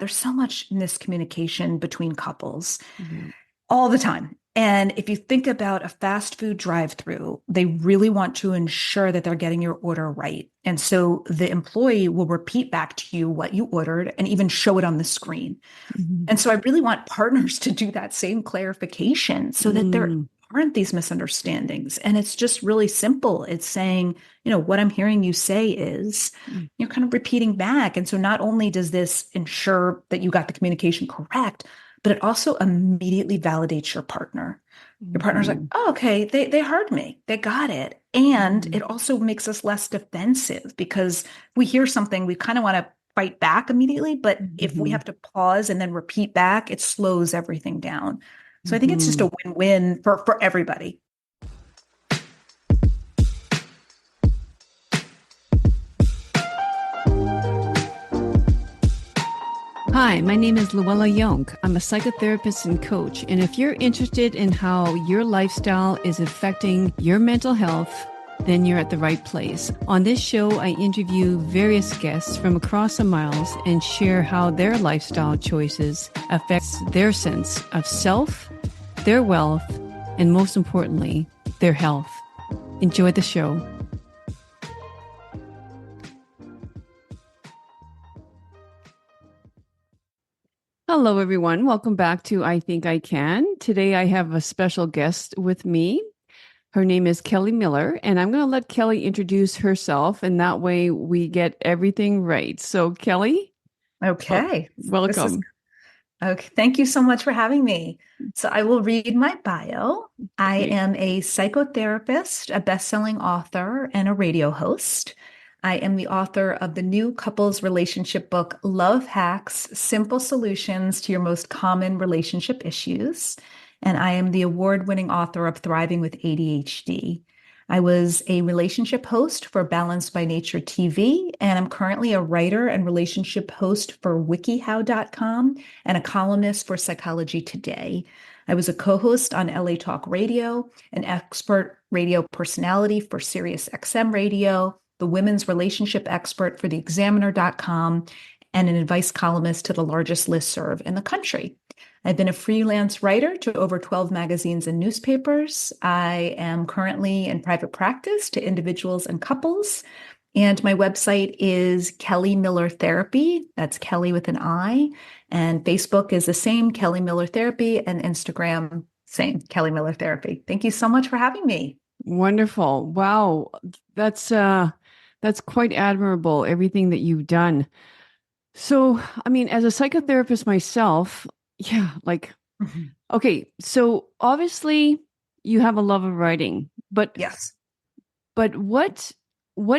there's so much miscommunication between couples Mhm. all the time. And if you think about a fast food drive-through, they really want to ensure that they're getting your order right. And so the employee will repeat back to you what you ordered and even show it on the screen. Mhm. And so I really want partners to do that same clarification so that there Mm. aren't these misunderstandings. And it's just really simple. It's saying, what I'm hearing you say is, you're kind of repeating back. And so not only does this ensure that you got the communication correct, but it also immediately validates your partner. Your partner's like, Mhm. oh, okay, they heard me. They got it. And Mhm. it also makes us less defensive because we hear something, we kind of want to fight back immediately. But if we Mhm. have to pause and then repeat back, it slows everything down. So I think it's just Mhm. a win-win for everybody. Hi, my name is Luella Young. I'm a psychotherapist and coach. And if you're interested in how your lifestyle is affecting your mental health, then you're at the right place. On this show, I interview various guests from across the miles and share how their lifestyle choices affects their sense of self, their wealth, and most importantly, their health. Enjoy the show. Hello, everyone. Welcome back to I Think I Can. Today, I have a special guest with me. Her name is Kelli Miller, and I'm going to let Kelli introduce herself, and that way we get everything right. So, Kelli, Okay. This is welcome. okay. Thank you so much for having me. So I will read my bio. I Okay. am a psychotherapist, a best-selling author, and a radio host. I am the author of the new couples relationship book, Love Hacks: Simple Solutions to Your Most Common Relationship Issues. And I am the award-winning author of Thriving with ADHD. I was a relationship host for Balanced by Nature TV, and I'm currently a writer and relationship host for wikihow.com and a columnist for Psychology Today. I was a co-host on LA Talk Radio, an expert radio personality for Sirius XM Radio, the women's relationship expert for theexaminer.com, and an advice columnist to the largest listserv in the country. I've been a freelance writer to over 12 magazines and newspapers. I am currently in private practice to individuals and couples. And my website is Kelli Miller Therapy. That's Kelli with an I. And Facebook is the same, Kelli Miller Therapy, and Instagram, same, Kelli Miller Therapy. Thank you so much for having me. Wonderful. Wow. That's quite admirable, everything that you've done. So, I mean, as a psychotherapist myself, yeah, like, Mhm. okay, so obviously you have a love of writing, but Yes. but what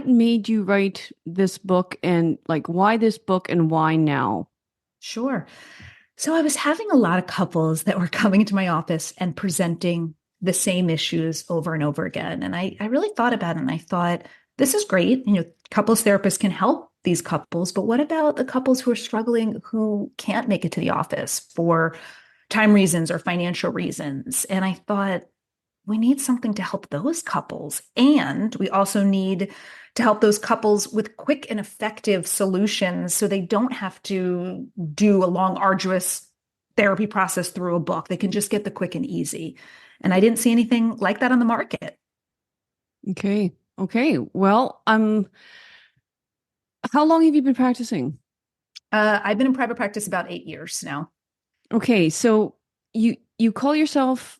made you write this book, and like why this book and why now? Sure. So I was having a lot of couples that were coming to my office and presenting the same issues over and over again. And I really thought about it and I thought, this is great. Couples therapists can help these couples, but what about the couples who are struggling who can't make it to the office for time reasons or financial reasons? And I thought, we need something to help those couples. And we also need to help those couples with quick and effective solutions so they don't have to do a long, arduous therapy process through a book. They can just get the quick and easy. And I didn't see anything like that on the market. Okay. Okay. Well, how long have you been practicing? I've been in private practice about 8 years now. Okay, so you call yourself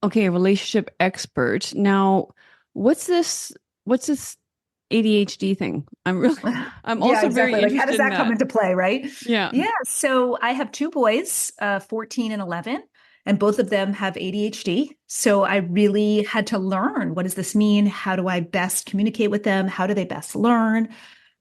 okay, a relationship expert. Now, what's this ADHD thing? I'm Yeah, also very exactly. Like, how does interested in that come that. into play, right? Yeah. Yeah. So I have two boys, 14 and 11, and both of them have ADHD. So I really had to learn, what does this mean? How do I best communicate with them? How do they best learn?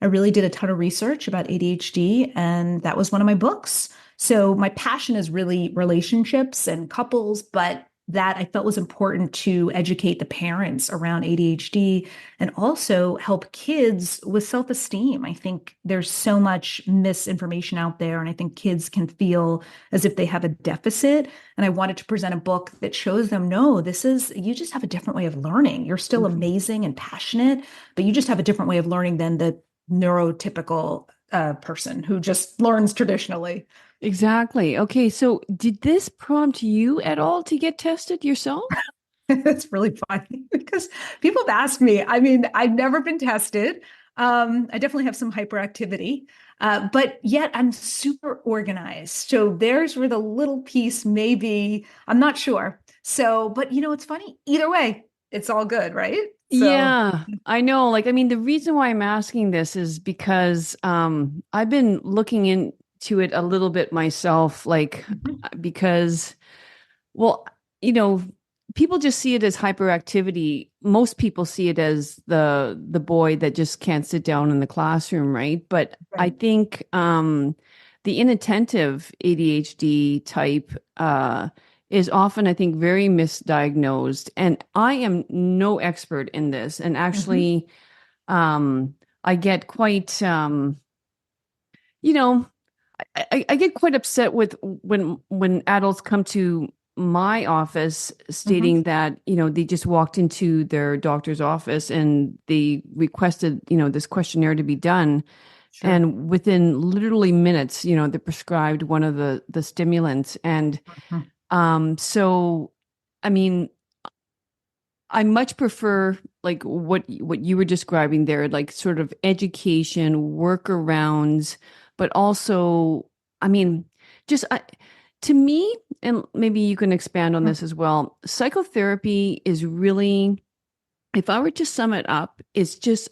I really did a ton of research about ADHD, and that was one of my books. So my passion is really relationships and couples, but that I felt was important to educate the parents around ADHD and also help kids with self-esteem. I think there's so much misinformation out there, and I think kids can feel as if they have a deficit. And I wanted to present a book that shows them, no, you just have a different way of learning. You're still Mhm. amazing and passionate, but you just have a different way of learning than the neurotypical person who just learns traditionally. Exactly. Okay. So did this prompt you at all to get tested yourself? It's really funny because people have asked me. I mean, I've never been tested. I definitely have some hyperactivity, but yet I'm super organized. So there's where the little piece maybe, I'm not sure. So, but it's funny. Either way, it's all good, right? So, Yeah, I know. Like, I mean, the reason why I'm asking this is because I've been looking into it a little bit myself, like mhm, because, well, you know, people just see it as hyperactivity. Most people see it as the boy that just can't sit down in the classroom, right? But I right. think the inattentive ADHD type is often, I think, very misdiagnosed. And I am no expert in this. And Mhm, actually, I get quite, you know, I get quite upset with when adults come to my office mhm, stating that, they just walked into their doctor's office and they requested, this questionnaire to be done. sure. And within literally minutes, they prescribed one of the stimulants. And Mhm, so, I mean, I much prefer like what you were describing there, like sort of education, workarounds, but also, I mean, just to me, and maybe you can expand on mhm, this as well. Psychotherapy is really, if I were to sum it up, it's just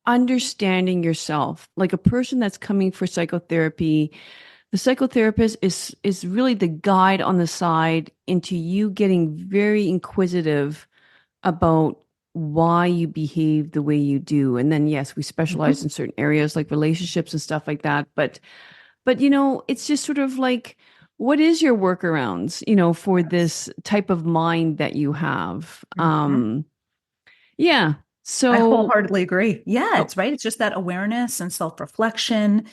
understanding yourself. Like a person that's coming for psychotherapy, the psychotherapist is really the guide on the side into you getting very inquisitive about why you behave the way you do. And then yes, we specialize mhm. in certain areas like relationships and stuff like that. But it's just sort of like what is your workarounds, for Yes. this type of mind that you have? Mhm. Yeah. I So wholeheartedly agree. Yeah, oh, it's right. It's just that awareness and self-reflection.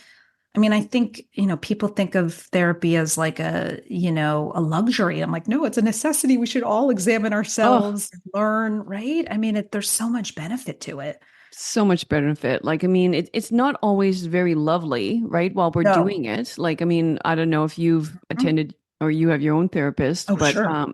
I mean, I think, people think of therapy as like a luxury. I'm like, no, it's a necessity. We should all examine oh, ourselves, learn, right? I mean, there's so much benefit to it. so much benefit. Like, I mean, it's not always very lovely, right? While we're No. doing it. Like, I mean, I don't know if you've Mhm. attended or you have your own therapist, Oh, but sure.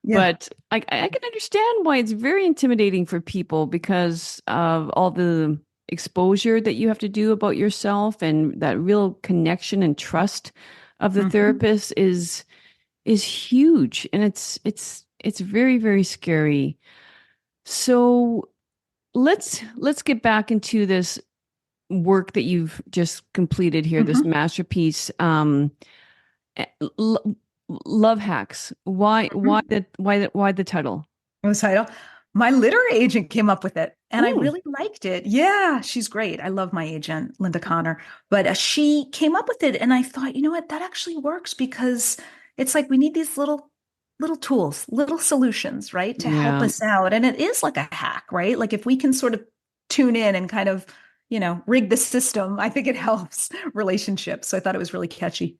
Yeah. but I can understand why it's very intimidating for people because of all the exposure that you have to do about yourself and that real connection and trust of the Mhm. therapist is huge and it's very, very scary. So let's get back into this work that you've just completed here, this Mhm. masterpiece. Eh, l- Love hacks. Mhm. Why the title? It was title. My literary agent came up with it, and I Mm, really liked it. Yeah, she's great. I love my agent, Linda Connor. But she came up with it, and I thought, you know what, that actually works because it's like we need these little tools, little solutions, right, to help yeah. us out. And it is like a hack, right? Like if we can sort of tune in and kind of, rig the system, I think it helps relationships. So I thought it was really catchy.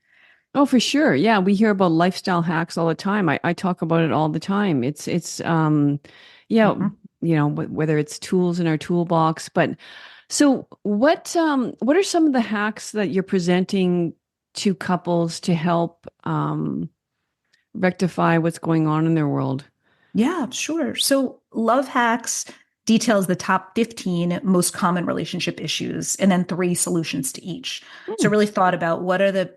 Oh, for sure. Yeah, we hear about lifestyle hacks all the time. I talk about it all the time. It's yeah, Mhm. whether it's tools in our toolbox, but so what are some of the hacks that you're presenting to couples to help rectify what's going on in their world? Yeah, sure. So Love Hacks details the top 15 most common relationship issues and then three solutions to each. So Mm, really thought about what are the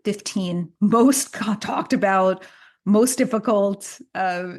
15 most talked about, most difficult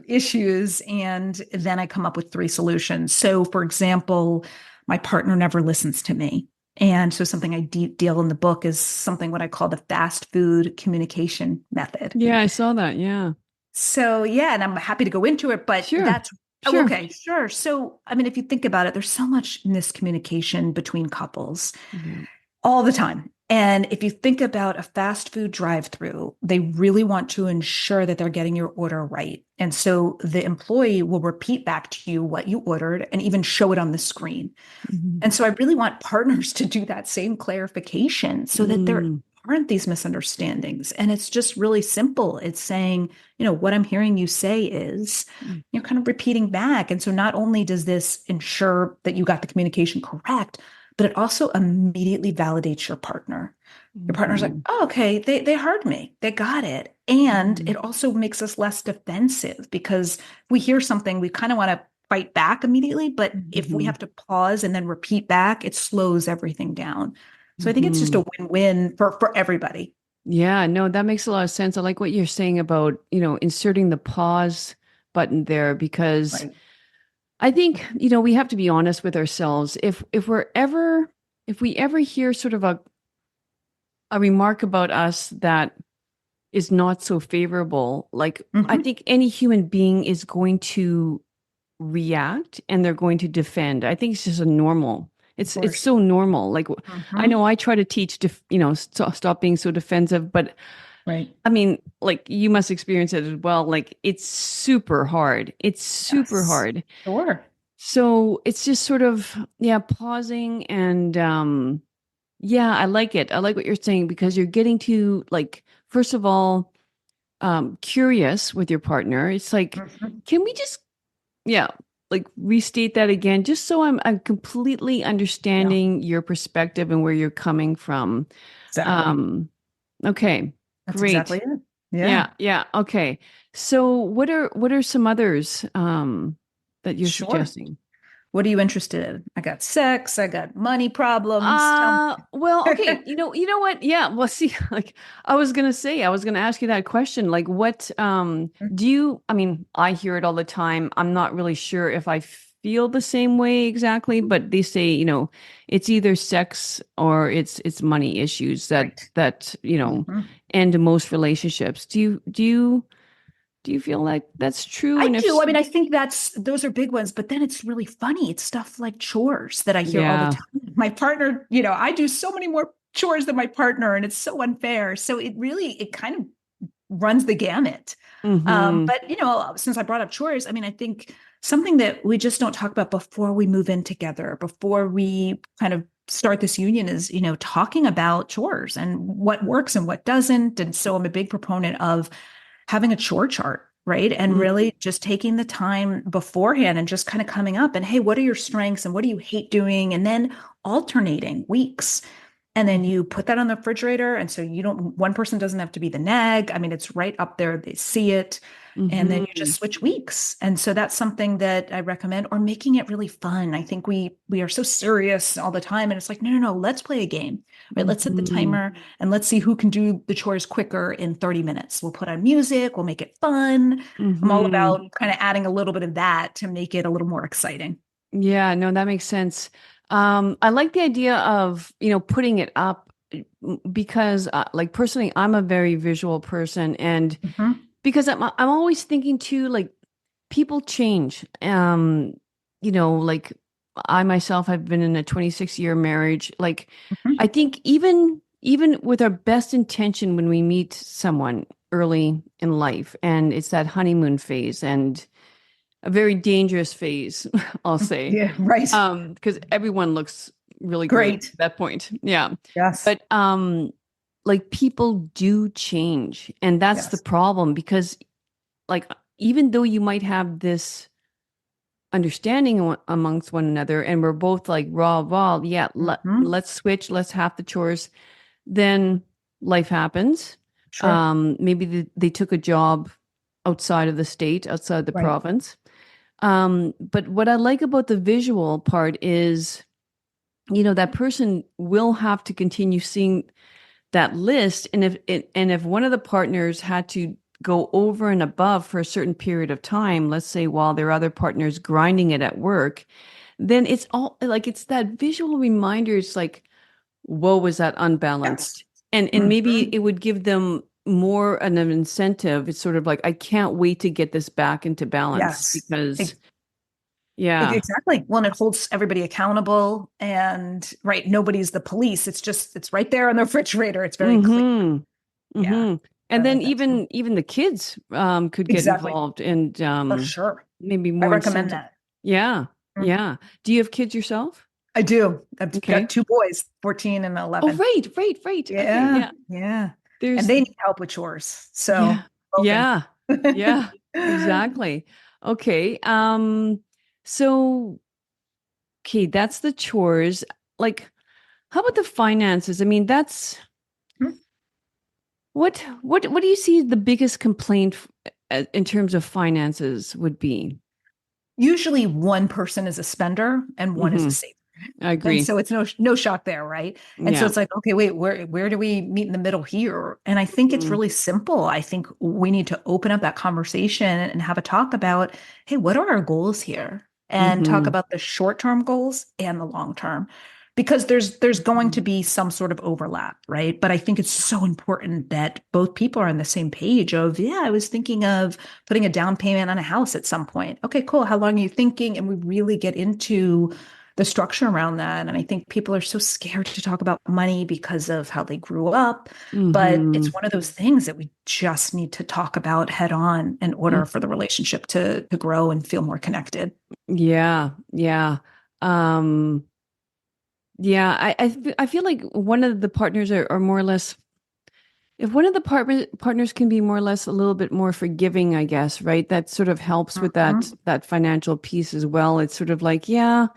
issues, and then I come up with three solutions. So for example, my partner never listens to me. And so something I deal in the book is something what I call the fast food communication method. yeah, I saw that. Yeah. So yeah, and I'm happy to go into it, but Sure. that's oh, Sure. okay, sure. So I mean, if you think about it, there's so much miscommunication between couples Yeah. all the time. And if you think about a fast food drive-through, they really want to ensure that they're getting your order right. And so the employee will repeat back to you what you ordered and even show it on the screen. Mhm. And so I really want partners to do that same clarification so that there Mm, aren't these misunderstandings. And it's just really simple. It's saying, what I'm hearing you say is, mm, kind of repeating back. And so not only does this ensure that you got the communication correct, but it also immediately validates your partner. Your partner's like, Mhm. oh, okay, they heard me. They got it. And Mhm. it also makes us less defensive because we hear something, we kind of want to fight back immediately. But if we Mhm. have to pause and then repeat back, it slows everything down. So I think it's just a Mhm. win-win for everybody. Yeah, no, that makes a lot of sense. I like what you're saying about, inserting the pause button there because Right. I think, we have to be honest with ourselves. If we ever hear sort of a remark about us that is not so favorable, like I Hmm. think any human being is going to react and they're going to defend. I think it's just a normal. Of It's course. so normal. Like I Hmm. know I try to teach, stop being so defensive, but Right. I mean, like you must experience it as well. Like it's super hard. It's super Yes. hard. Sure. So it's just sort of, yeah, pausing and yeah, I like it. I like what you're saying because you're getting to like, first of all, curious with your partner. It's like, Hmm. can we just, yeah, like restate that again, just so I'm completely Yeah, understanding your perspective and where you're coming from. exactly. Um, okay, That's exactly great. it. Yeah. Yeah, yeah, okay. So what are some others that you're Sure. suggesting? What are you interested in? I got sex. I got money problems. Tell Well, me. okay, you know what? Yeah, well, see, like I was gonna ask you that question. Like, what do you, I mean, I hear it all the time. I'm not really sure if I feel the same way exactly, but they say, it's either sex or it's money issues Right. that Hmm. end most relationships. Do you feel like that's true? I And if do. I mean, I think those are big ones, but then it's really funny. It's stuff like chores that I hear all the yeah. time. My partner, I do so many more chores than my partner, and it's so unfair. So it kind of runs the gamut. Mm-hmm. But since I brought up chores, I mean, I think something that we just don't talk about before we move in together, before we kind of start this union is, talking about chores and what works and what doesn't. And so I'm a big proponent of having a chore chart, right? And really just taking the time beforehand and just kind of coming up and, hey, what are your strengths and what do you hate doing? And then alternating weeks. And then you put that on the refrigerator. And so one person doesn't have to be the nag. I mean, it's right up there. They see it. And then you Mm-hmm. just switch weeks. And so that's something that I recommend, or making it really fun. I think we are so serious all the time. And it's like, no, no, no, let's play a game, right? Let's set the Mm-hmm. timer and let's see who can do the chores quicker in 30 minutes. We'll put on music, we'll make it fun. I'm all Mm-hmm. about kind of adding a little bit of that to make it a little more exciting. Yeah, no, that makes sense. I like the idea of, putting it up because, like, personally, I'm a very visual person, and Mhm. because I'm always thinking too, like, people change. Like I myself have been in a 26-year marriage. Like, I Mhm. think even with our best intention when we meet someone early in life, and it's that honeymoon phase, and a very dangerous phase, I'll say. Yeah, right. Because everyone looks really great Great. at that point. Yeah. Yes. But like people do change. And that's the Yes. problem because like even though you might have this understanding amongst one another and we're both like raw, yeah, Mhm. let's switch, let's have the chores, then life happens. Sure. Maybe they took a job outside of the state, outside the Right. province. But what I like about the visual part is, that person will have to continue seeing that list. And if one of the partners had to go over and above for a certain period of time, let's say while their other partner's grinding it at work, then it's all like it's that visual reminder. It's like, whoa, was that Yes. unbalanced? And maybe Mhm. it would give them more an incentive. It's sort of like, I can't wait to get this back into balance Yes. because yeah. Exactly. Well, and it holds everybody accountable. And right, nobody's the police. It's right there on the refrigerator. It's very clear. Mm-hmm. Yeah, Mm-hmm. I And then like that too. even the kids could get Exactly. involved and For sure. maybe I more recommend incentive. that. Yeah. Mhm. Yeah. Do you have kids yourself? I do. I've got Okay. two boys, 14 and Oh, 11. right, right, right. Okay. Yeah. Yeah. Yeah. And There's they need help with chores. yeah. So open. Yeah. Yeah. Exactly. Okay. So okay, that's the chores. like, how about the finances? I mean, that's what do you see the biggest complaint in terms of finances would be? Usually one person is a spender and one is a Mm-hmm. saver. I And agree. so it's no shock there, right? And so Yeah. it's like, okay, wait, where do we meet in the middle here? And I think it's Mm-hmm. really simple. I think we need to open up that conversation and have a talk about, hey, what are our goals here? And talk Mm-hmm. about the short-term goals and the long term. Because there's going to be some sort of overlap, right? But I think it's so important that both people are on the same page of, yeah, I was thinking of putting a down payment on a house at some point. Okay, cool. How long are you thinking? And we really get into the structure around that. And I think people are so scared to talk about money because of how they grew up. But Mm-hmm. it's one of those things that we just need to talk about head on in order for the relationship to grow and feel more connected. Yeah. Yeah. Um, yeah. I feel like one of the partners are more or less, if one of the partners can be more or less a little bit more forgiving, I guess, right? That sort of helps with Mhm. that financial piece as well. It's sort of like, yeah,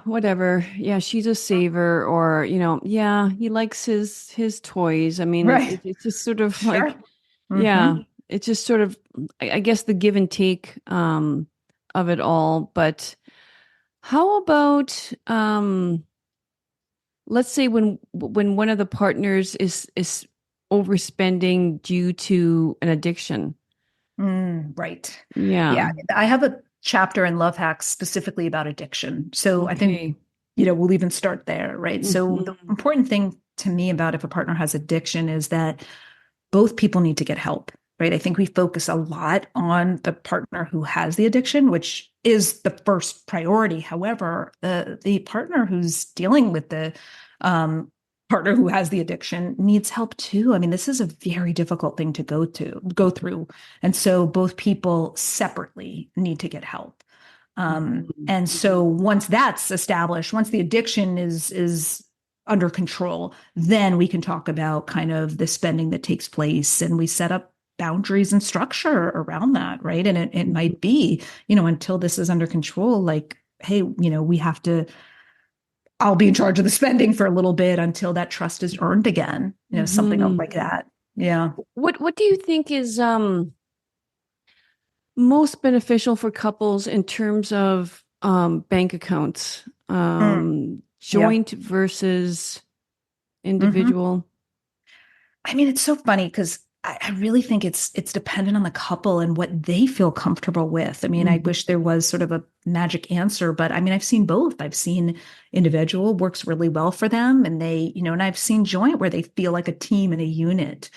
whatever. Yeah, she's a saver, or, yeah, he likes his toys. I mean, Right. it's just sort of like, Sure. yeah, Hmm. it's just sort of, I guess, the give and take of it all. But how about let's say when one of the partners is overspending due to an addiction? Right. Yeah. Yeah. I have a chapter in Love Hacks specifically about addiction. So I think, Okay. we'll even start there, right? So the Hmm. important thing to me about if a partner has addiction is that both people need to get help, right? I think we focus a lot on the partner who has the addiction, which is the first priority. However, the partner who's dealing with the um, partner who has the addiction needs help too. I mean, this is a very difficult thing to go through, and so both people separately need to get help. Hmm. And so once that's established, once the addiction is under control, then we can talk about kind of the spending that takes place and we set up boundaries and structure around that, right? And it might be, until this is under control, like, hey, we have to, I'll be in charge of the spending for a little bit until that trust is earned again, something Hmm. like that. Yeah. What do you think is most beneficial for couples in terms of bank accounts, Mm, yeah. joint versus Hmm. individual? I mean, it's so funny because I really think it's dependent on the couple and what they feel comfortable with. I mean, I Mhm. wish there was sort of a magic answer, but I mean, I've seen both. I've seen individual works really well for them, and and I've seen joint where they feel like a team and a unit.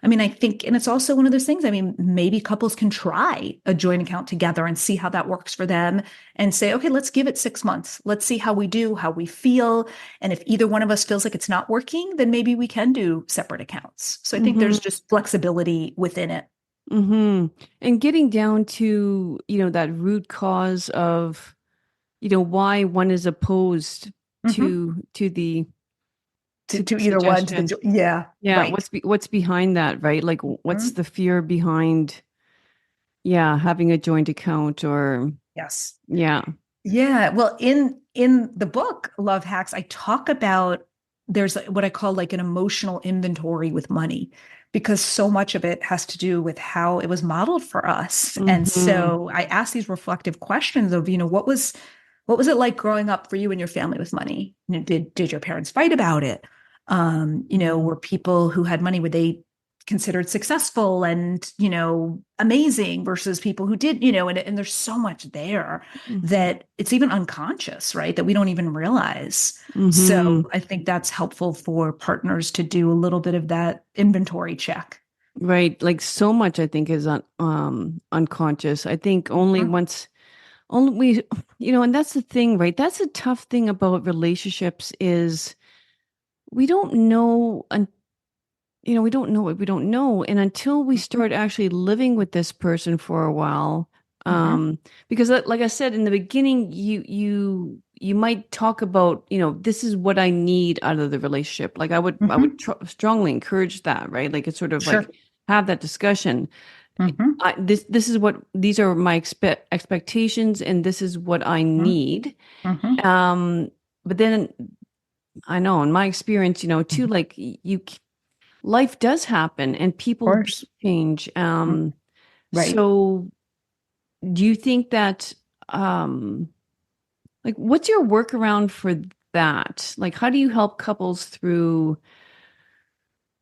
I mean, I think, and it's also one of those things. I mean, maybe couples can try a joint account together and see how that works for them and say, okay, let's give it 6 months. Let's see how we do, how we feel. And if either one of us feels like it's not working, then maybe we can do separate accounts. So I think Mhm. there's just flexibility within it. Mhm. And getting down to, that root cause of, why one is opposed Hmm. to the To either one, suggestion. yeah, Yeah, right. what's behind that, right? Like what's Mhm. the fear behind, yeah, having a joint account, or Yes. yeah. Yeah, well, in the book Love Hacks, I talk about there's what I call like an emotional inventory with money because so much of it has to do with how it was modeled for us. And Mhm. so I ask these reflective questions of, what was it like growing up for you and your family with money? Did your parents fight about it? Were people who had money, were they considered successful and, amazing versus people who did, and there's so much there Mhm. that it's even unconscious, right? That we don't even realize. So Mhm. I think that's helpful for partners to do a little bit of that inventory check. Right. Like so much I think is unconscious. I think only Mhm. once only we and that's the thing, right? That's a tough thing about relationships is we don't know we don't know what we don't know. And until we Mhm. start actually living with this person for a while, Mhm. because like I said in the beginning, you might talk about, this is what I need out of the relationship. Like I would Mhm. strongly encourage that, right? Like it's sort of like Sure. have that discussion. Mhm. This is what these are my expectations, and this is what I Mhm. need. Mhm. Um, but then I know in my experience, too, Mhm. like life does happen and Of people do course. change. Mhm. Right. So do you think that, um, like, what's your workaround for that? Like, how do you help couples through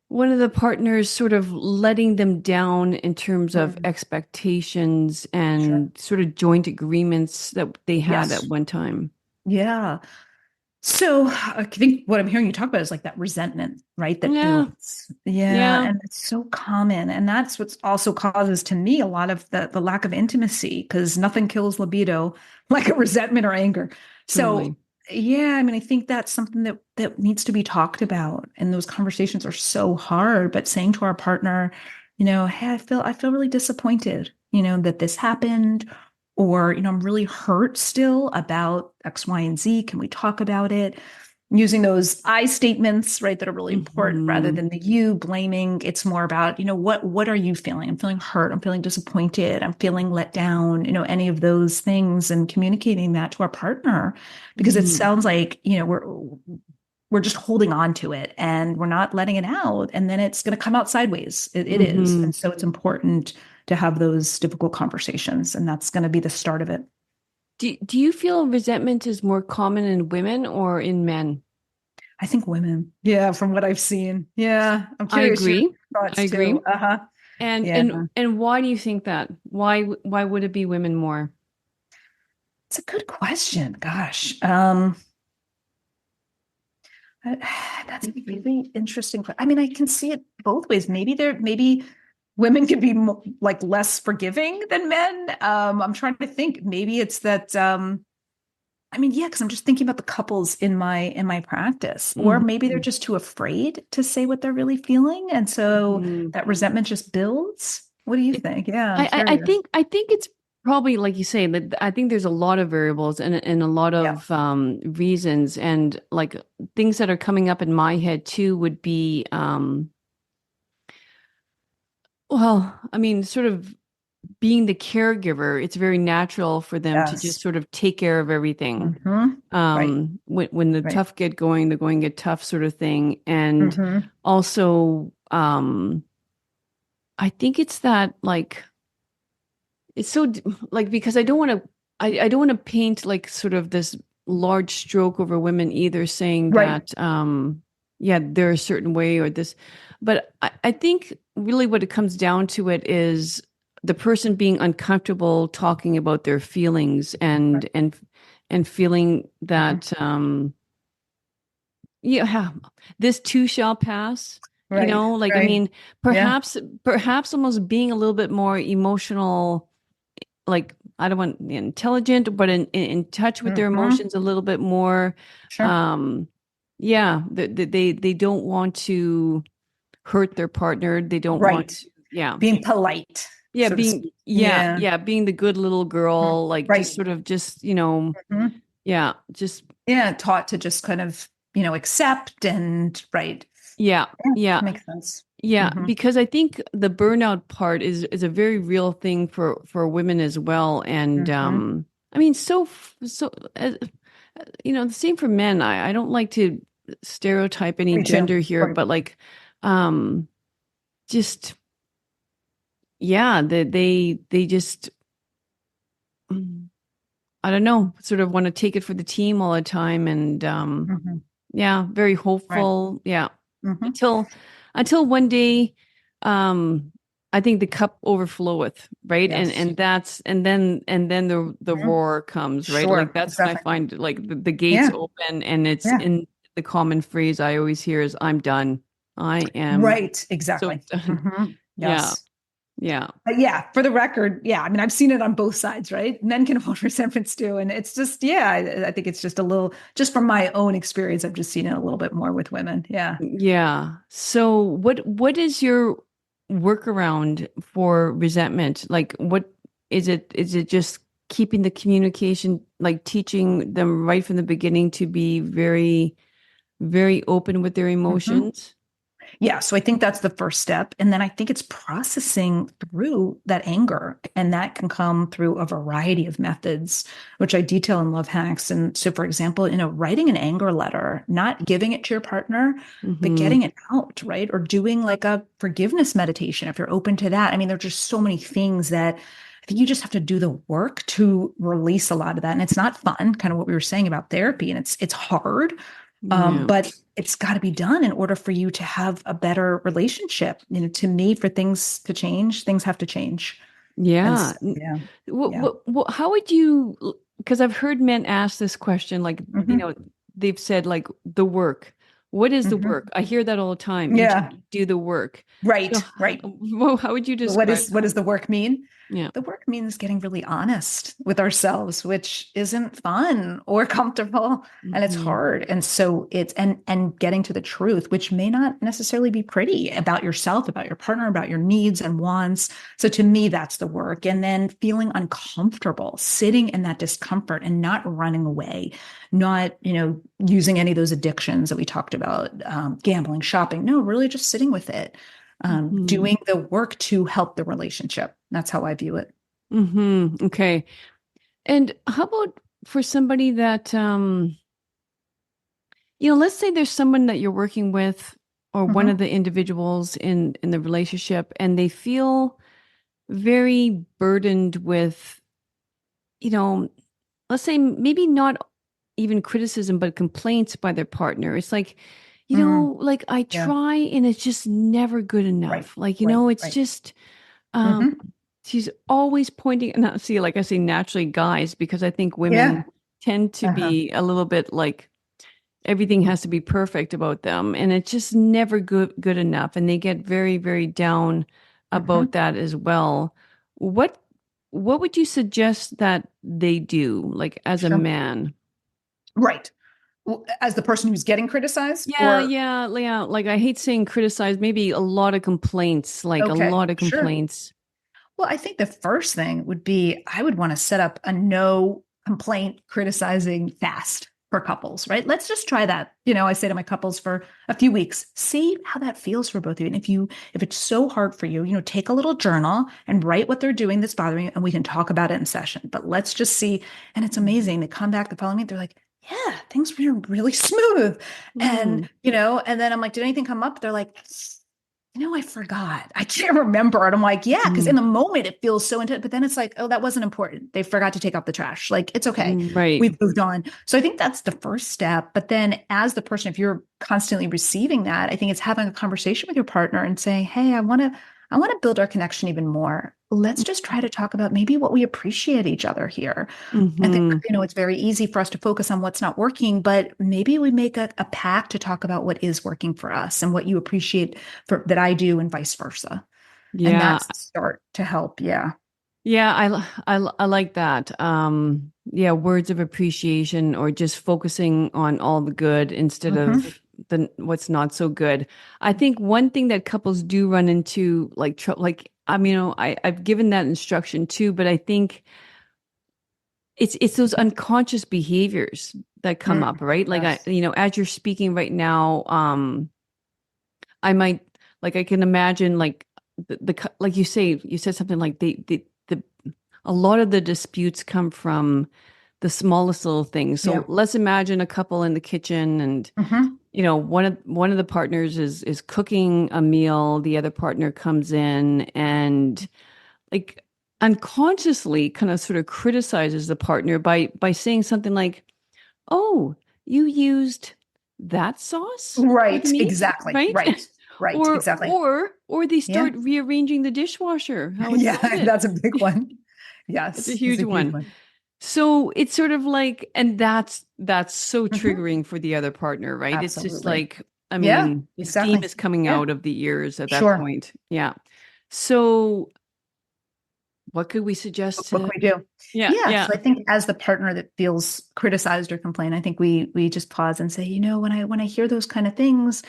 one of the partners sort of letting them down in terms of Mhm. expectations Sure. and sort of joint agreements that they had at Yes. one time? Yeah. So I think what I'm hearing you talk about is like that resentment, right? That Yeah, builds. Yeah. yeah, And it's so common. And that's what's also causes to me a lot of the lack of intimacy because nothing kills libido like a resentment or anger. So totally. yeah, I mean, I think that's something that needs to be talked about. And those conversations are so hard, but saying to our partner, hey, I feel really disappointed, that this happened or I'm really hurt still about X, Y, and Z. Can we talk about it? Using those I statements, right, that are really important rather Hmm. than the you blaming. It's more about, what are you feeling? I'm feeling hurt. I'm feeling disappointed. I'm feeling let down, any of those things and communicating that to our partner because it Hmm. sounds like, we're just holding on to it and we're not letting it out. And then it's going to come out sideways. It is. Hmm. And so it's important to have those difficult conversations. And that's going to be the start of it. Do you feel resentment is more common in women or in men? I think women. Yeah, from what I've seen. Yeah. I'm I curious your agree. I thoughts agree. too. Uh-huh. And Yeah. and and why do you think that? Why would it be women more? It's a good question. Gosh. That's a really interesting. I mean, I can see it both ways. Maybe women could be like less forgiving than men. I'm trying to think. Maybe it's that. I mean, yeah, because I'm just thinking about the couples in my practice, or maybe they're Hmm. just too afraid to say what they're really feeling, and so Hmm. that resentment just builds. What do you It, think? Yeah, I'm I curious. think it's probably like you say that I think there's a lot of variables and a lot Yeah, of reasons and like things that are coming up in my head too would be well, I mean, sort of being the caregiver, it's very natural for them to just yes. sort of take care of everything. Right, When the right. tough get going, the going get tough sort of thing. And Hmm. also, I think it's that like it's so like because I don't want to paint like sort of this large stroke over women either, saying Right. that yeah, they're a certain way or this, but I think really what it comes down to it is the person being uncomfortable talking about their feelings Right. and feeling Mhm. that yeah, this too shall pass. Right. Like I Right. mean, Yeah. perhaps almost being a little bit more emotional, like I don't want intelligent, but in touch with their Hmm. emotions a little bit more. Sure. Um, yeah, they don't want to hurt their partner. They don't want Right. to, yeah, Being polite, yeah, so to speak. Yeah. being the good little Mhm. girl, like just Right. sort of just Mhm. yeah, just Yeah. Taught to just kind of, accept and right. yeah, Yeah. yeah. Makes sense. Yeah, Hmm. because I think the burnout part is a very real thing for women as well, and Hmm. I mean, the same for men. I don't like to stereotype any Me too. gender here, Right. but like, um, just yeah, they just I don't know, sort of want to take it for the team all the time, and Hmm. yeah, very Right. hopeful. Yeah. Hmm. Until one day, um, I think the cup overfloweth, right? Yes. And then the Mhm. roar comes, right? Like Sure. that's when I Exactly. find like the gates Yeah. open and it's Yeah. in the common phrase I always hear is I'm done. I am Right. so Exactly. done. Hmm. Yeah. Yes. Yeah. But yeah, for the record, yeah, I mean, I've seen it on both sides, right? Men can hold resentments too. And it's just, yeah, I think it's just a little, just from my own experience, I've just seen it a little bit more with women. Yeah. Yeah. So what is your workaround for resentment? Like what is it just keeping the communication, like teaching them right from the beginning to be very, very open with their Hmm. emotions? Yeah, so I think that's the first step. And then I think it's processing through that anger. And that can come through a variety of methods, which I detail in Love Hacks. And so, for example, writing an anger letter, not giving it to your partner, but Mm-hmm. getting it out, right? Or doing like a forgiveness meditation if you're open to that. I mean, there are just so many things that I think you just have to do the work to release a lot of that. And it's not fun, kind of what we were saying about therapy. And it's hard, Yeah. but it's got to be done in order for you to have a better relationship. To me, for things to change, things have to change. And Yeah. so, yeah, yeah. How would you, because I've heard men ask this question, like, Hmm. they've said, like, the work. What is the Hmm. work? I hear that all the time. You just Yeah, do the work. So, right, right. how would you What describe is what that? does the work mean? Yeah. The work means getting really honest with ourselves, which isn't fun or comfortable, and it's Hmm. hard. And so it's getting to the truth, which may not necessarily be pretty about yourself, about your partner, about your needs and wants. So to me, that's the work. And then feeling uncomfortable, sitting in that discomfort and not running away, not, using any of those addictions that we talked about, gambling, shopping. No, really just sitting with it, Hmm. doing the work to help the relationship. That's how I view it. Hmm. Okay. And how about for somebody that, let's say there's someone that you're working with or one of Mhm. the individuals in the relationship, and they feel very burdened with, you know, let's say maybe not even criticism, but complaints by their partner. It's like, Mm, like I yeah. try and it's just never good Right. enough. Like, Right. it's Right. just, um, Hmm. she's always pointing, and I see, like I say, naturally guys, because I think women Yeah. tend to Uh-huh. be a little bit like everything has to be perfect about them, and it's just never good enough. And they get very, very down about Hmm. that as well. What what would you suggest that they do, like as a Sure. man? Right. As the person who's getting criticized, Yeah, or yeah, yeah. Like I hate saying criticize, maybe a lot of complaints, like a okay, lot of sure. complaints. Well, I think the first thing would be I would want to set up a no complaint criticizing fast for couples, right? Let's just try that. I say to my couples for a few weeks, see how that feels for both of you. And if it's so hard for you, take a little journal and write what they're doing that's bothering you, and we can talk about it in session. But let's just see. And it's amazing. They come back the following week, they're like, yeah, things were really smooth. And, Mm, and then I'm like, did anything come up? They're like, I forgot. I can't remember it. I'm like, yeah, because in mm, the moment it feels so intense, but then it's like, oh, that wasn't important. They forgot to take out the trash. Like, it's okay. right. We've moved on. So I think that's the first step. But then as the person, if you're constantly receiving that, I think it's having a conversation with your partner and saying, hey, I want to build our connection even more. Let's just try to talk about maybe what we appreciate each other here. I think, Mm-hmm. it's very easy for us to focus on what's not working, but maybe we make a pact to talk about what is working for us and what you appreciate that I do and vice versa. And Yeah. that's the start to help. Yeah. Yeah, I like that. Yeah, words of appreciation or just focusing on all the good instead Hmm. of the what's not so good. I think one thing that couples do run into, like like I've given that instruction too, but I think it's those unconscious behaviors that come Mm, up, right? Like yes. as you're speaking right now, I might, like, I can imagine, like like you said something like the a lot of the disputes come from the smallest little things. So Yeah. let's imagine a couple in the kitchen, and Hmm. one of the partners is cooking a meal, the other partner comes in and, like, unconsciously kind of sort of criticizes the partner by saying something like, "Oh, you used that sauce for the Right. meat, Exactly. right?" Right. Right. or Exactly. or they Yeah. start rearranging the dishwasher how it's Yeah. loaded. That's a big one. It's a Yes. That's huge a huge one. one. So it's sort of like, and that's so Hmm. triggering for the other partner, right? It's just Absolutely. like, I Yeah. mean, steam Exactly. is coming Yeah. out of the ears at that Sure. point. Yeah. So what could we suggest What to, can we do? yeah, Yeah. yeah. So I think as the partner that feels criticized or complained, I think we just pause and say, when I hear those kind of things,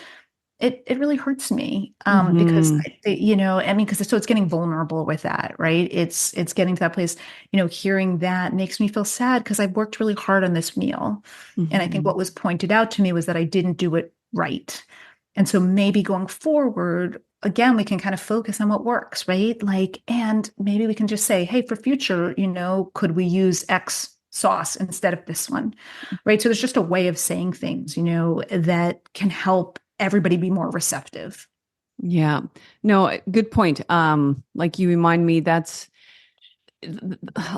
it really hurts me, because Mm-hmm. because so it's getting vulnerable with that, right? It's getting to that place, hearing that makes me feel sad because I've worked really hard on this meal. And I think Mm-hmm. what was pointed out to me was that I didn't do it right. And so maybe going forward, again, we can kind of focus on what works, right? Like, and maybe we can just say, hey, for future, could we use X sauce instead of this one, right? So there's just a way of saying things, that can help everybody be more receptive. Yeah. No, good point. Like you remind me that's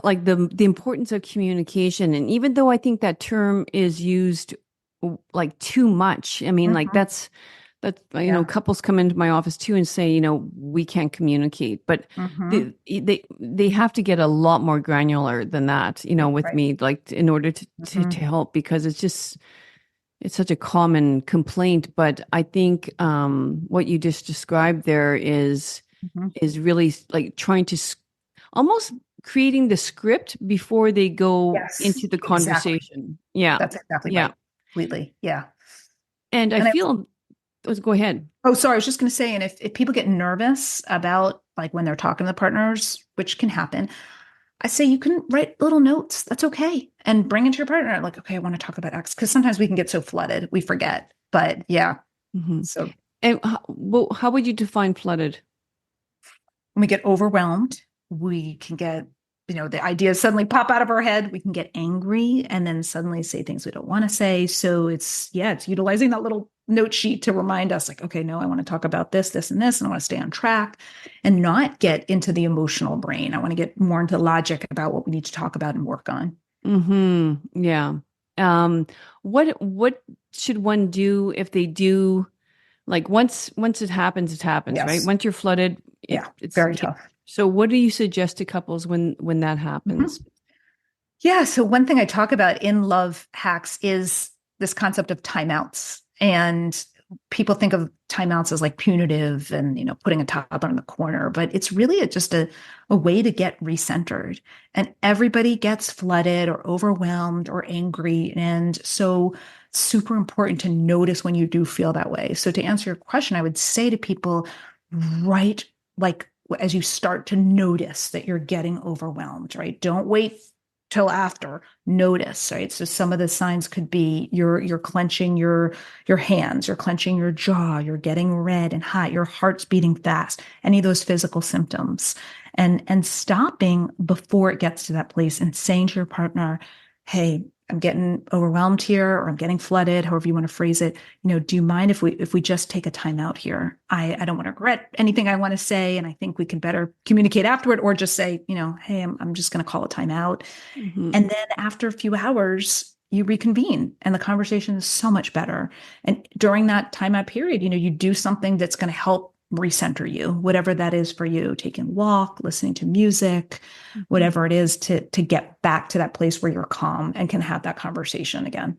like the importance of communication. And even though I think that term is used like too much, I mean, like Mhm. that's couples come into my office too and say, we can't communicate, but Hmm. they have to get a lot more granular than that, with Right. me, like in order to Hmm. help, because it's such a common complaint. But I think what you just described there Hmm. is really like trying to almost creating the script before they go Yes, into the exactly. conversation. Yeah. That's exactly Yeah. right. Completely. Yeah. And I And I, feel, let's go ahead. oh, sorry, I was just going to say, and if people get nervous about like when they're talking to the partners, which can happen, I say you can write little notes. That's okay. And bring it to your partner. Like, okay, I want to talk about X. Because sometimes we can get so flooded, we forget. But yeah. Hmm. So And how would you define flooded? when we get overwhelmed, we can get, the ideas suddenly pop out of our head. We can get angry and then suddenly say things we don't want to say. So it's utilizing that little note sheet to remind us, like, okay, no, I want to talk about this, this, and this, and I want to stay on track and not get into the emotional brain. I want to get more into logic about what we need to talk about and work on. Yeah. Um, what should one do if they do, like once it happens, right? Yes. Once you're flooded, Yeah. it's Very yeah. tough. So what do you suggest to couples when that happens? Mhm. Yeah. So one thing I talk about in Love Hacks is this concept of timeouts. And people think of timeouts as like punitive and, putting a toddler in the corner, but it's really just a way to get recentered. And everybody gets flooded or overwhelmed or angry. And so super important to notice when you do feel that way. So to answer your question, I would say to people, right, like as you start to notice that you're getting overwhelmed, right? Don't wait till after. Notice, right? So some of the signs could be you're clenching your hands, you're clenching your jaw, you're getting red and hot, your heart's beating fast, any of those physical symptoms. And stopping before it gets to that place and saying to your partner, hey, I'm getting overwhelmed here, or I'm getting flooded, however you want to phrase it. Do you mind if we just take a time out here? I don't want to regret anything I want to say, and I think we can better communicate afterward, or just say, hey, I'm just going to call a time out. Hmm. And then after a few hours, you reconvene and the conversation is so much better. And during that timeout period, you do something that's going to help recenter you, whatever that is for you, taking a walk, listening to music, whatever it is to get back to that place where you're calm and can have that conversation again.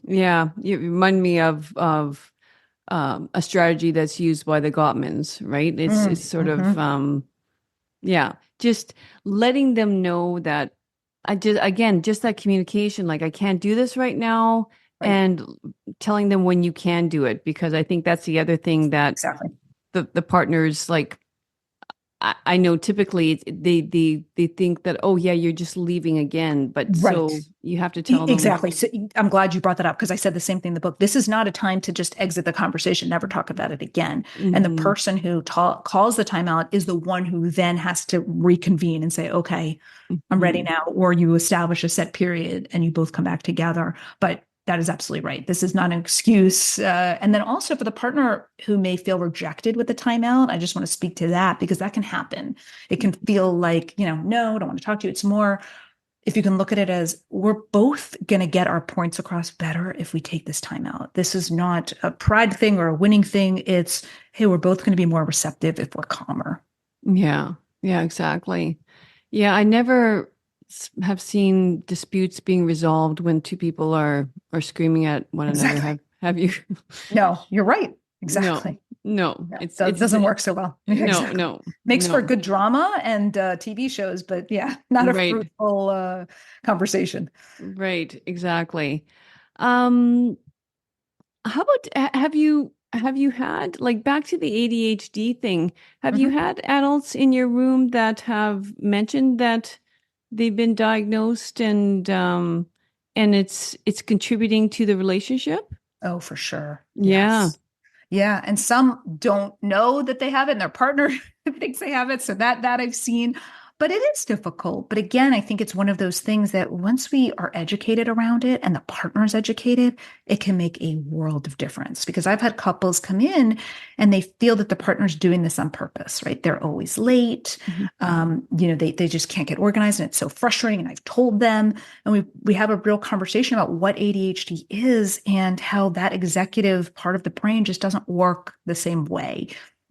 Yeah, you remind me of a strategy that's used by the Gottmans, right? It's sort of Mm-hmm. yeah, just letting them know that just that communication, like I can't do this right now, Right. and telling them when you can do it, because I think that's the other thing that Exactly. the partners like. I know typically they think that, oh yeah, you're just leaving again, but Right. so you have to tell them. Exactly. So I'm glad you brought that up because I said the same thing in the book. This is not a time to just exit the conversation, never talk about it again. And the Hmm. person who calls the timeout is the one who then has to reconvene and say, okay, I'm ready Hmm. now. Or you establish a set period and you both come back together. But that is absolutely right. This is not an excuse. And then also for the partner who may feel rejected with the timeout, I just want to speak to that because that can happen. It can feel like, no, I don't want to talk to you. It's more if you can look at it as we're both going to get our points across better if we take this time out. This is not a pride thing or a winning thing. It's, hey, we're both going to be more receptive if we're calmer. Yeah, yeah, exactly. Yeah, I never have seen disputes being resolved when two people are screaming at one another. Exactly. Have you? No, you're right. No, Exactly. no. Yeah, It's that it's doesn't work so well. no, Exactly. no, Makes for no. good drama and TV shows, but yeah, not a Right, fruitful conversation. right, exactly. Um, how about have you had, like, back to the ADHD thing? Have you Mhm. had adults in your room that have mentioned that they've been diagnosed and it's contributing to the relationship? Oh, for sure. Yeah. Yes. Yeah, and some don't know that they have it, and their partner thinks they have it. So that I've seen, but it is difficult. But again, I think it's one of those things that once we are educated around it and the partner is educated, it can make a world of difference. Because I've had couples come in and they feel that the partner's doing this on purpose, right? They're always late. Mhm. They just can't get organized, and it's so frustrating. And I've told them, and we have a real conversation about what ADHD is and how that executive part of the brain just doesn't work the same way.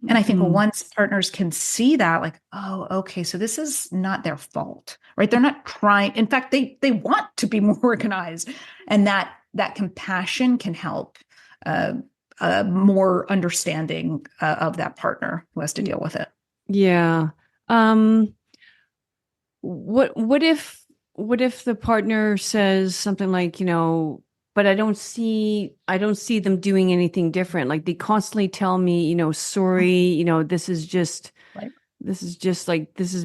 And I think Mhm. once partners can see that, like, oh, okay, so this is not their fault, right? They're not trying. In fact, they want to be more organized, and that compassion can help uh, more understanding of that partner who has to deal with it. Yeah. Um, what if the partner says something like, but I don't see them doing anything different. Like they constantly tell me, sorry, Right. this is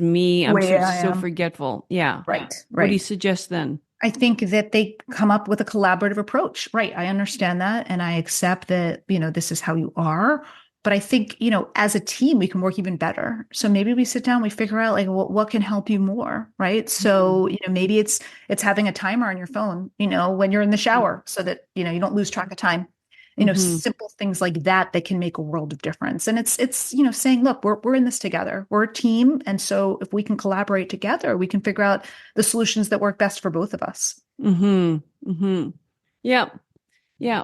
me. The I'm way so I so am. forgetful. Yeah. Right. What do you Right. suggest then? I think that they come up with a collaborative approach. Right. I understand that. And I accept that, this is how you are. But I think, as a team, we can work even better. So maybe we sit down, we figure out like what can help you more. Right. Mhm. So, maybe it's having a timer on your phone, when you're in the shower so that, you don't lose track of time. Mhm. Simple things like that can make a world of difference. And it's, saying, look, we're in this together. We're a team. And so if we can collaborate together, we can figure out the solutions that work best for both of us. Mhm. Mhm. Yeah. Yeah.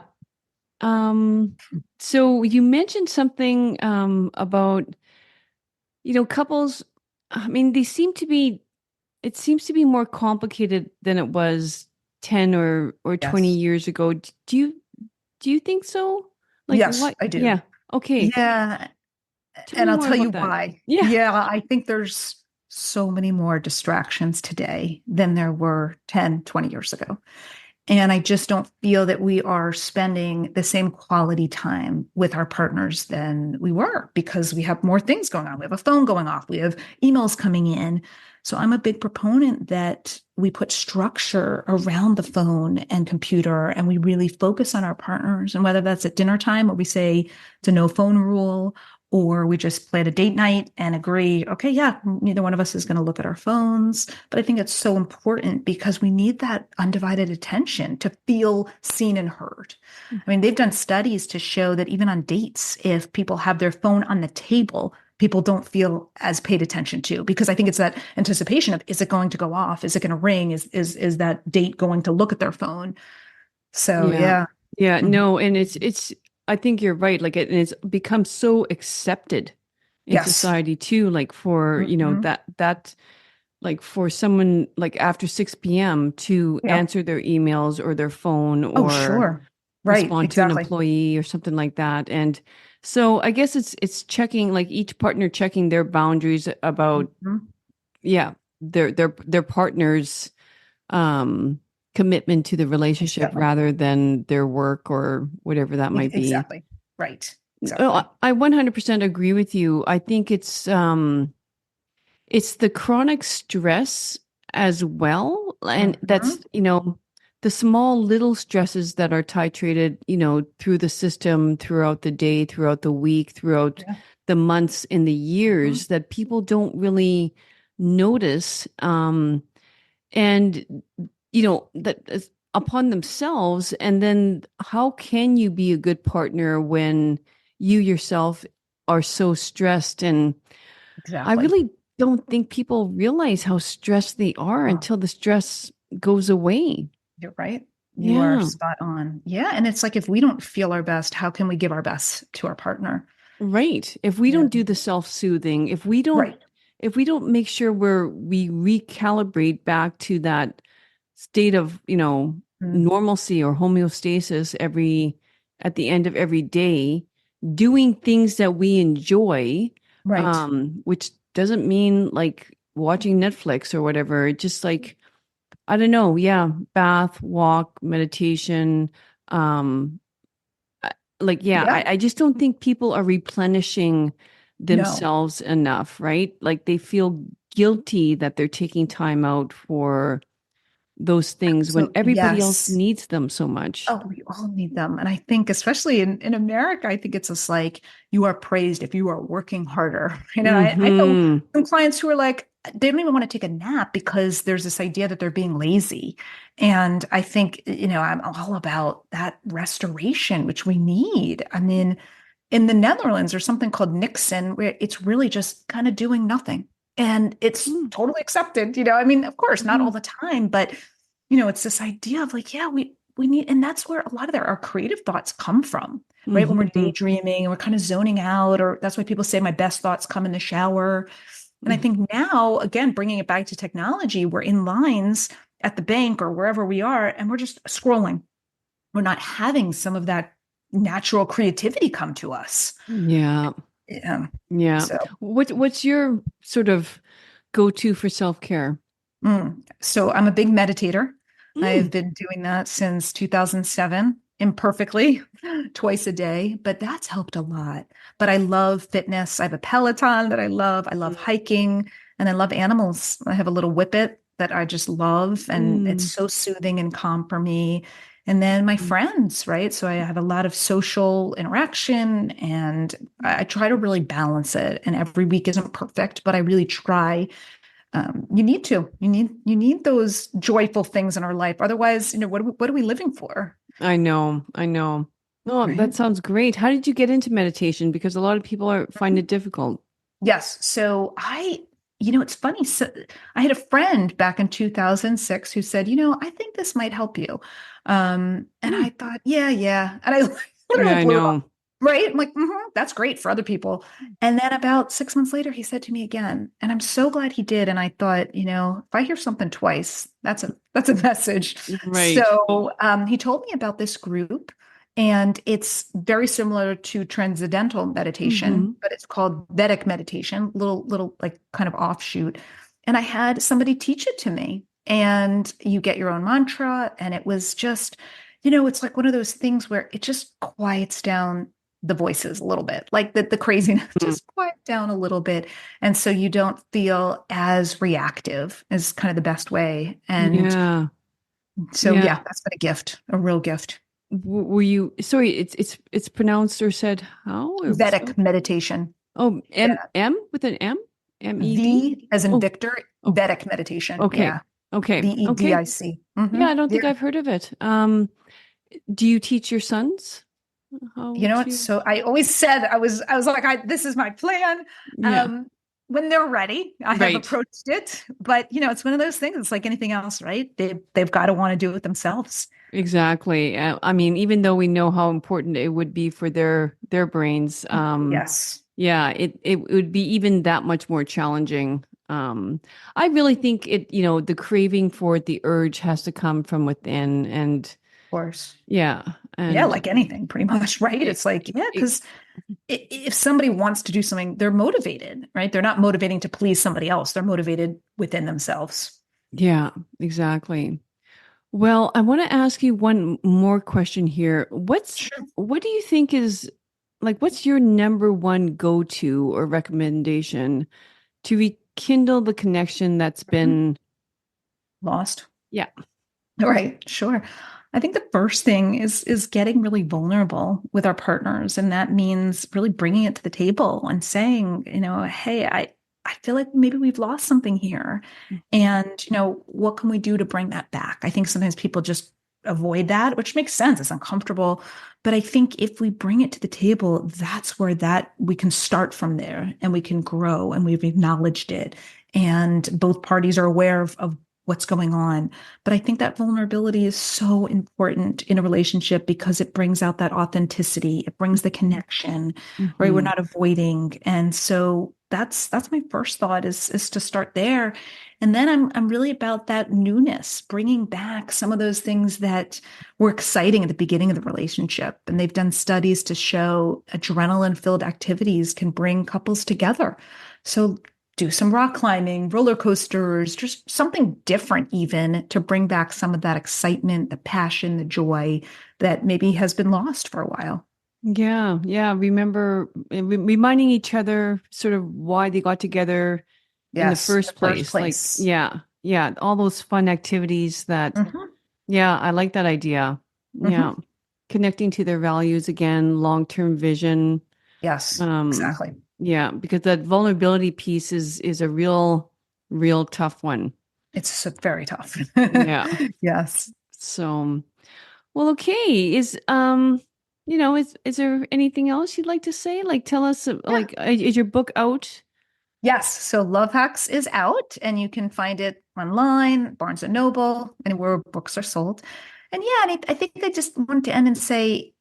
Um, so you mentioned something about, couples, I mean, it seems to be more complicated than it was 10 or 20 Yes. years ago. Do you think so? Like Yes, what? I do. Yeah. Okay. Yeah. Tell And me I'll more tell you about that. why. Yeah. Yeah, I think there's so many more distractions today than there were 10, 20 years ago. And I just don't feel that we are spending the same quality time with our partners than we were because we have more things going on. We have a phone going off, we have emails coming in. So I'm a big proponent that we put structure around the phone and computer and we really focus on our partners. And whether that's at dinner time where we say it's a no phone rule, or we just plan a date night and agree, okay, yeah, neither one of us is going to look at our phones. But I think it's so important because we need that undivided attention to feel seen and heard. I mean, they've done studies to show that even on dates, if people have their phone on the table, people don't feel as paid attention to because I think it's that anticipation of is it going to go off? Is it going to ring? Is that date going to look at their phone? So Yeah. yeah. Yeah. Mhm. No, and it's I think you're right. Like it's become so accepted in Yes. society too, like for, Mhm. that like for someone like after 6 p.m. to Yeah. answer their emails or their phone Oh, or sure. Right. respond to an Exactly. employee or something like that. And so I guess it's checking like each partner checking their boundaries about Mhm. yeah, their partner's um commitment to the relationship Exactly. rather than their work or whatever that might be. Exactly. Right. Oh, Exactly. I 100% agree with you. I think it's the chronic stress as well. And that's, Mhm. the small little stresses that are titrated, through the system, throughout the day, throughout the week, throughout Yeah. the months and the Mhm. years that people don't really notice. And, that is upon themselves. And then how can you be a good partner when you yourself are so stressed? And I Exactly. really don't think people realize how stressed they are Oh, until the stress goes away. you're right. You are Yeah, spot on. Yeah. And it's like if we don't feel our best, how can we give our best to our partner? right. If we Yeah. don't do the self-soothing, Right. if we don't make sure we recalibrate back to that state of, Mm. normalcy or homeostasis at the end of every day, doing things that we enjoy, Right. which doesn't mean like watching Netflix or whatever. Just like I don't know. Yeah. Bath, walk, meditation. Um, yeah, Yeah. I just don't think people are replenishing No. themselves enough, right? Like they feel guilty that they're taking time out for those things when So, everybody else yes. needs them so much. Oh, we all need them. And I think, especially in America, I think it's just like you are praised if you are working harder. I know Hmm. some clients who are like, they don't even want to take a nap because there's this idea that they're being lazy. And I think, I'm all about that restoration, which we need. I mean, in the Netherlands, there's something called Nixon, where it's really just kind of doing nothing. And it's totally accepted. I mean, of course, not all Hmm. the time, but it's this idea of like, yeah, we need, and that's where a lot of our creative thoughts come from, right? When we're Hmm. daydreaming and we're kind of zoning out, or that's why people say my best thoughts come in the shower. And I Hmm. think now, again, bringing it back to technology, we're in lines at the bank or wherever we are, and we're just scrolling. We're not having some of that natural creativity come to us. Yeah. Yeah. Yeah. So, What's your sort of go-to for self-care? so I'm a big meditator. I've Mm. been doing that since 2007, imperfectly, twice a day, but that's helped a lot. But I love fitness. I have a Peloton that I love. I love hiking and I love animals. I have a little whippet that I just love, and it's Mm. so soothing and calm for me. And then my friends, right? So I have a lot of social interaction and I try to really balance it. And every week isn't perfect, but I really try. You need those joyful things in our life. Otherwise, what are we living for? I know. I know. Oh, that Right. sounds great. How did you get into meditation? Because a lot of people find it difficult. Yes. So it's funny. So I had a friend back in 2006 who said, I think this might help you. And Mm. I thought, yeah, yeah. And I Yeah, literally I blew it off. know. Right. I'm like, that's great for other people. And then about 6 months later, he said to me again, and I'm so glad he did. And I thought, if I hear something twice, that's a message. Right. So he told me about this group. And it's very similar to transcendental meditation, Hmm. but it's called Vedic meditation, little like kind of offshoot. And I had somebody teach it to me. And you get your own mantra. And it was just, it's like one of those things where it just quiets down the voices a little bit, like the craziness, just quiet down a little bit. And so you don't feel as reactive is kind of the best way. And Yeah. so, Yeah. yeah, that's been a gift, a real gift. Were you sorry, it's pronounced or said how or spelled? Vedic meditation. Oh, M Yeah. M with an M? MED? V as in Oh, Victor, oh, Vedic meditation. okay. Yeah. Okay. Okay. VEDIC. Yeah, I don't Yeah. think I've heard of it. Do you teach your sons how You know what? to? So I always said I was like, this is my plan. Yeah. Um, when they're ready, I have Right. approached it. But it's one of those things. It's like anything else, right? They've got to want to do it themselves. Exactly. I mean, even though we know how important it would be for their brains, Yes. yeah, it would be even that much more challenging. I really think the craving for it, the urge has to come from within, and Of course. yeah, Yeah, and like anything, pretty much, right? it, It's like, yeah, it, because if somebody wants to do something, they're motivated, right? They're not motivating to please somebody else. They're motivated within themselves. yeah, exactly. Well, I want to ask you one more question here. Sure. What do you think is like, what's your number one go-to or recommendation to rekindle the connection that's Mhm. been, Lost. yeah. Right, sure. I think the first thing is getting really vulnerable with our partners, and that means really bringing it to the table and saying, hey, I feel like maybe we've lost something here, and what can we do to bring that back? I think sometimes people just avoid that, which makes sense. It's uncomfortable, but I think if we bring it to the table, that's where that we can start from there, and we can grow, and we've acknowledged it, and both parties are aware of what's going on. But I think that vulnerability is so important in a relationship because it brings out that authenticity. It brings the connection, right? We're Hmm. not avoiding. And so that's my first thought is to start there. And then I'm really about that newness, bringing back some of those things that were exciting at the beginning of the relationship. And they've done studies to show adrenaline-filled activities can bring couples together. So do some rock climbing, roller coasters, just something different, even to bring back some of that excitement, the passion, the joy that maybe has been lost for a while. Yeah, yeah. Remember reminding each other sort of why they got together in the Yes, in the first first place. Like, place. yeah, Yeah, all those fun activities that, Hmm. yeah, I like that idea. Yeah. Hmm. Connecting to their values again, long-term vision. Yes, Um, exactly. yeah, because that vulnerability piece is a real tough one. It's very tough. Yeah. Yes. So, well, okay. Is there anything else you'd like to say? Like, tell us, Yeah. is your book out? Yes. So Love Hacks is out and you can find it online, Barnes and Noble, anywhere books are sold. And yeah, I think I just want to end and say,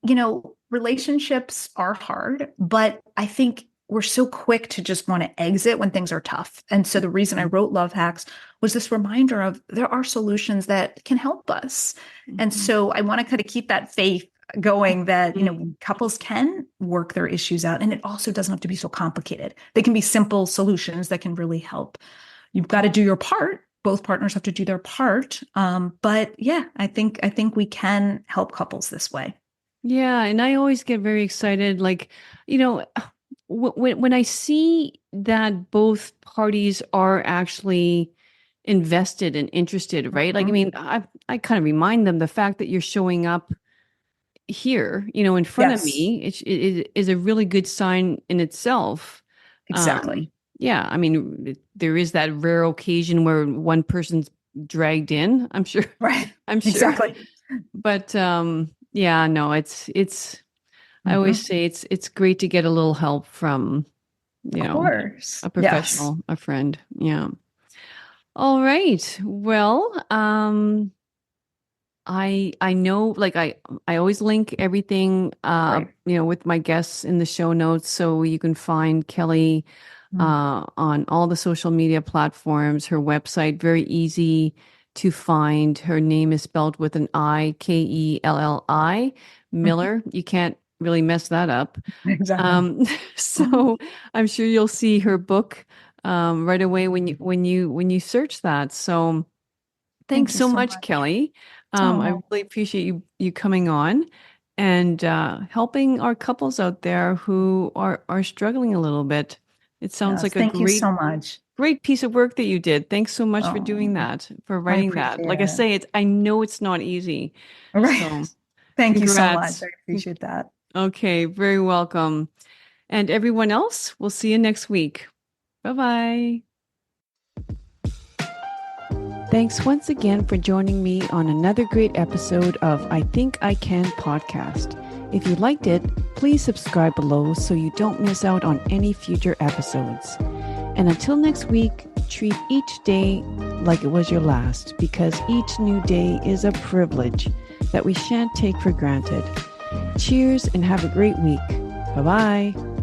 relationships are hard, but I think we're so quick to just want to exit when things are tough. And so the reason I wrote Love Hacks was this reminder of there are solutions that can help us. And Mhm. so I want to kind of keep that faith going that Mhm. couples can work their issues out, and it also doesn't have to be so complicated. They can be simple solutions that can really help. You've got to do your part. Both partners have to do their part, but yeah, I think we can help couples this way. Yeah, and I always get very excited. Like, you know, when I see that both parties are actually invested and interested, right? Like, I Mhm. mean, I kind of remind them the fact that you're showing up here, in front of Yes, me, it is a really good sign in itself. exactly. Yeah, I mean, there is that rare occasion where one person's dragged in. I'm sure. Right. I'm sure. Exactly. But yeah, no, it's. I always Hmm. say it's great to get a little help from, you Of know, course. a Yes. professional, a friend. Yeah. All right. Well, I know, like I always link everything Right. with my guests in the show notes, so you can find Kelli Mm. on all the social media platforms. Her website, very easy to find. Her name is spelled with an I, Kelli, Miller. You can't really mess that up. Exactly. Um, so I'm sure you'll see her book right away when you search that. So thanks Thank you so so much, much. Kelli. I Oh, really appreciate you coming on and helping our couples out there who are struggling a little bit. It sounds yes. like a Thank you so much. great piece of work that you did. Thanks so much for doing Oh, that, for I writing that. appreciate Like I it. say, I know it's not easy. All right. So Thank you so much. congrats. I appreciate that. Okay, very welcome. And everyone else, we'll see you next week. Bye bye. Thanks once again for joining me on another great episode of I Think I Can podcast. If you liked it, please subscribe below so you don't miss out on any future episodes. And until next week, treat each day like it was your last, because each new day is a privilege that we shan't take for granted. Cheers and have a great week. Bye-bye.